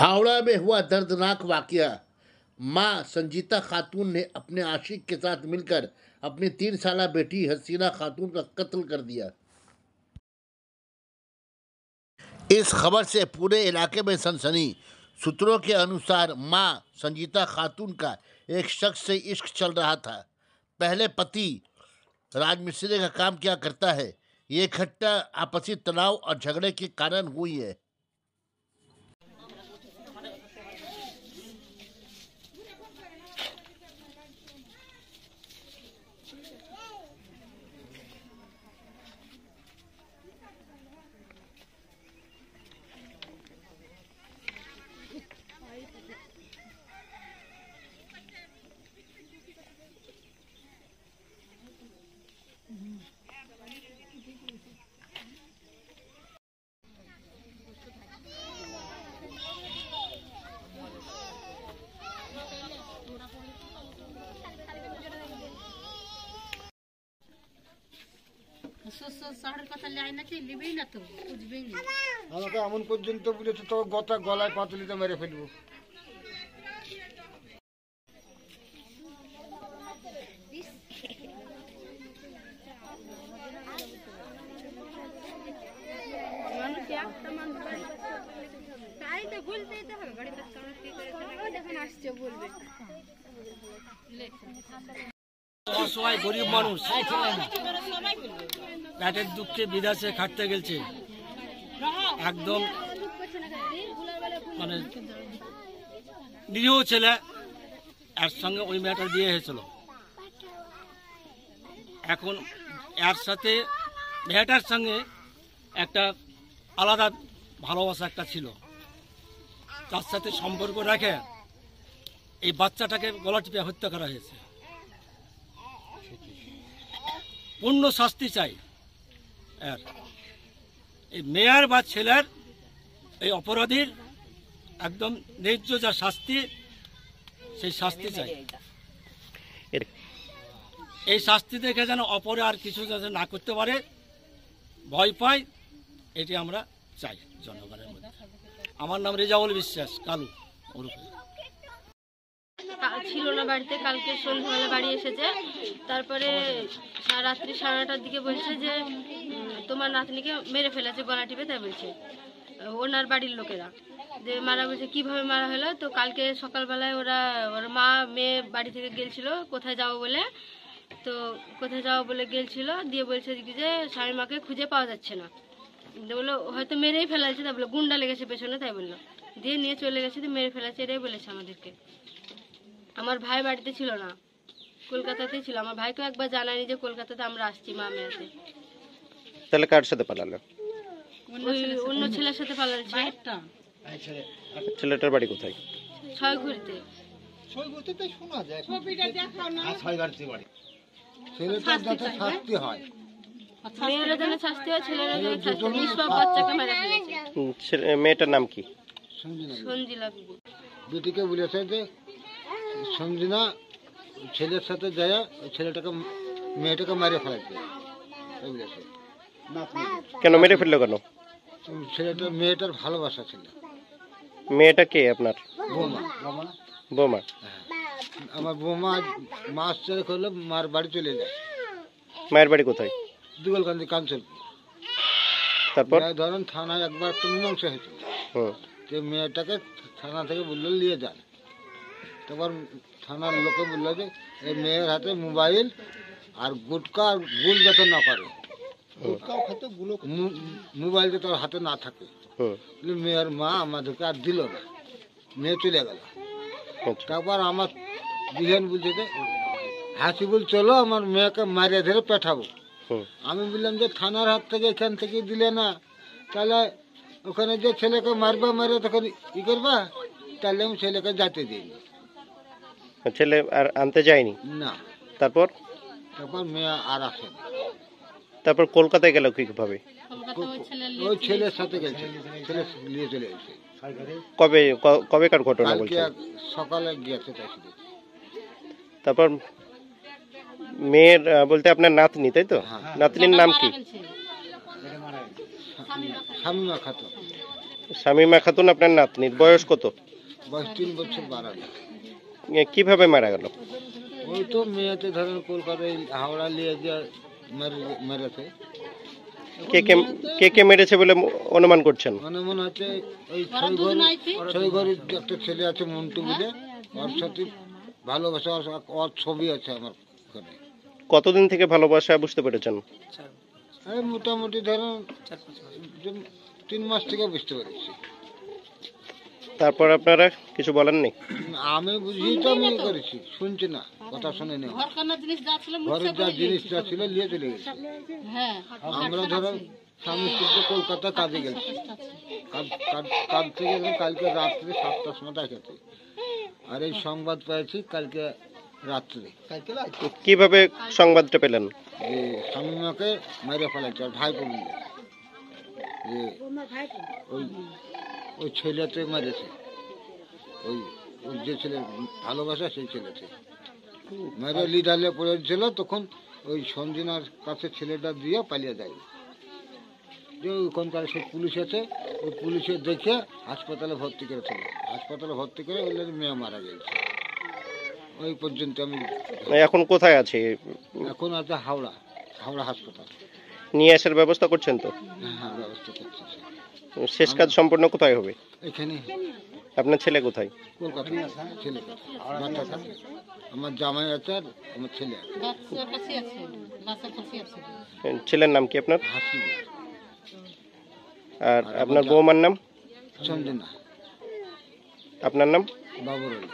हावड़ा में हुआ दर्दनाक वाकया। मां संजीता खातून ने अपने आशिक के साथ मिलकर अपनी 3 साला बेटी हसीना खातून का कत्ल कर दिया। इस खबर से पूरे इलाके में सनसनी। सूत्रों के अनुसार मां संजीता खातून का एक शख्स से इश्क चल रहा था। पहले पति राजमिस्त्री का काम किया करता है। ये घटना आपसी तनाव और झगड़े के कारण हुई है। শহরের কথা লাই নাকি লিবেই না তো বুঝবেই না। আমাকে এমন পর্যন্ত বলেছে তো গলায় পাতুলিতে মেরে ফেলবো। তাই তো বলতেই তো হবে বাড়িতে কি করে দেখেন আসছে বলবে। অসহায় গরিব মানুষ পেটের দুঃখে বিদেশে খাটতে গেছে, একদম মানে নিরীহ ছেলে, এর সঙ্গে ওই মেয়েটার বিয়ে হয়েছিল। এখন এর সাথে মেয়েটার সঙ্গে একটা আলাদা ভালোবাসা একটা ছিল, তার সাথে সম্পর্ক রেখে এই বাচ্চাটাকে গলা টিপে হত্যা করা হয়েছে। পূর্ণ শাস্তি চাই এর, এই মেয়ের বা ছেলের এই অপরাধীর একদম ন্যায্য যা শাস্তি, সেই শাস্তি চাই। এই শাস্তি দেখে যেন অপরে আর কিছু যাতে না করতে পারে, ভয় পায়, এটি আমরা চাই জনগণের মধ্যে। আমার নাম রেজাউল বিশ্বাস, কালু ওরফে। ছিল না বাড়িতে, কালকে সন্ধ্যাবেলা বাড়ি এসেছে। তারপরে রাত্রি 9:30টার দিকে বলছে যে তোমার নাতনিকে মেরে ফেলেছে গলা টিপে, তাই বলছে ওনার বাড়ির লোকেরা। যে মারা বলছে কিভাবে মারা হলো, তো কালকে সকালবেলায় ওর মা মেয়ে বাড়ি থেকে গেছিল কোথায় যাবো বলে, তো কোথায় যাবো বলে গেছিল, দিয়ে বলছে যে স্বামী মাকে খুঁজে পাওয়া যাচ্ছে না, বললো হয়তো মেরেই ফেলাছে, তাই বললো গুন্ডা লেগেছে পেছনে, তাই বললো, দিয়ে নিয়ে চলে গেছে, দিয়ে মেরে ফেলাছে, এটাই বলেছে আমাদেরকে। আমার ভাই বাড়িতে ছিল না, কলকাতাতেই ছিল। আমার ভাইকেও একবার জানায়নি যে কলকাতাতে আমরা আসছি মা মেয়েতে। তাহলে কার সাথে পালালো? অন্য ছেলের সাথে পালাচ্ছে। ছেলেটার বাড়ি কোথায়? ছয়ঘুরিতে। মেয়েরা যেন শাস্তি হয়, ছেলেরা যেন শাস্তি হয়। সব বাচ্চাকে মেরে ফেলেছে। মেয়েটার নাম কি? সঞ্জিলা বিবি। বেটিকে বলেছে যে সঞ্জিনা ছেলের সাথে যায় মেয়েটাকে মেরে ফেলাইছে। কেন মেরে ফেললো কেন? মেয়েটার ভালোবাসা ছিল। মেয়েটা কে আপনার? বৌমা। বৌমা? আমার বৌমা মাস 4 হলো মার বাড়ি চলে যায়। মায়ের বাড়ি কোথায়? দুগলকান্দি কাঞ্চল। তারপর ধরেন থানায় একবার একটা মীমাংসা হয়েছিল, যে মেয়েটাকে থানা থেকে বললো নিয়ে যান। তারপর থানার লোকে বললো যে এই মেয়ের হাতে মোবাইল আর গুটকা আর গুল যাতে না করে, মোবাইল যাতে হাতে না থাকে। মেয়ের মা আমাদেরকে আর দিল না, মেয়ে চলে গেল। তারপর আমার বিহান বলছে যে হাসিবুল চলো আমার মেয়েকে মারিয়ে ধরে পেঠাবো। আমি বললাম যে থানার হাত থেকে এখান থেকে দিলে না, তাহলে ওখানে যে ছেলেকে মারবা মারে তখন ই করবা, তাহলে আমি ছেলেকে যেতে দিইনি। ছেলে আর আনতে যায়নি না। তারপর মেয়ে আর আসে। তারপর কলকাতায় গেল কিভাবে? ওই ছেলের সাথে গেছে, ছেলে নিয়ে চলে গেছে। কবেকার ঘটনা বলছে? সকালে গিয়েছে। তারপর মেয়ের বলতে আপনার নাতনি, তাই তো? নাতনির নাম কি? শামিমা খাতুন। শামীমা খাতুন আপনার নাতনির বয়স কত? বয়স 3 বছর বাড়ানো। কিভাবে মারা গেল? ওই তো মেয়েতে ধরেন কলকাতায় হাওড়া নিয়ে গিয়ে মেরেছে। কে কে মেরেছে বলে অনুমান করছেন? মানে মনে হচ্ছে ওই ছয় ঘরের একটা ছেলে আছে মন্টু বলে, ওর সাথে ভালোবাসা, ওর ছবি আছে আমার ঘরে। কতদিন থেকে ভালোবাসা বুঝতে পেরেছেন? এই মোটামুটি ধরেন 3 মাস থেকে বুঝতে পেরেছি। তারপর আপনারা কিছু বলেননি? আমি বুঝি তো আমি করেছি, শুনছি না, কথা শুনে নেই। ঘরের যা জিনিস যা ছিল নিয়ে চলে গেছে। আমরা ধরো স্বামী স্ত্রী কলকাতা কাজে গেছি, কাজ থেকে কালকে রাত্রে 7টার সময় দেখেছি, আর এই সংবাদ পেয়েছি কালকে রাত্রে। কিভাবে সংবাদটা পেলেন? যে শামীমাকে মেরে ফেলেছে আর ভাই মিলে, যে ওই ছেলেতে মেরেছে, ওই যে ছেলে ভালোবাসা সেই ছেলেতে মেরে লিডালে পড়েছিল। তখন ওই সঞ্জনার কাছে ছেলেটা দিয়ে পালিয়ে যায়। যে ওখানকার সে পুলিশ আছে, ওই পুলিশে দেখে হাসপাতালে ভর্তি করেছিল। হাসপাতালে ভর্তি করে বললেন মেয়ে মারা গেছে। ওই পর্যন্ত আমি। এখন কোথায় আছে? এখন আছে হাওড়া হাসপাতাল। নিয়ে আসার ব্যবস্থা করছেন তো? হ্যাঁ, ব্যবস্থা করছে। শেষ কাজ সম্পূর্ণ কোথায় হবে? এখানে। আপনার ছেলে কোথায়? কলকাতা। ছেলে আমার জামাই আছে আর আমার ছেলে আছে। ছেলের নাম কি আপনার? হাসি। আর আপনার বৌমার নাম? সঞ্জনা। আপনার নাম? বাবুর আলী।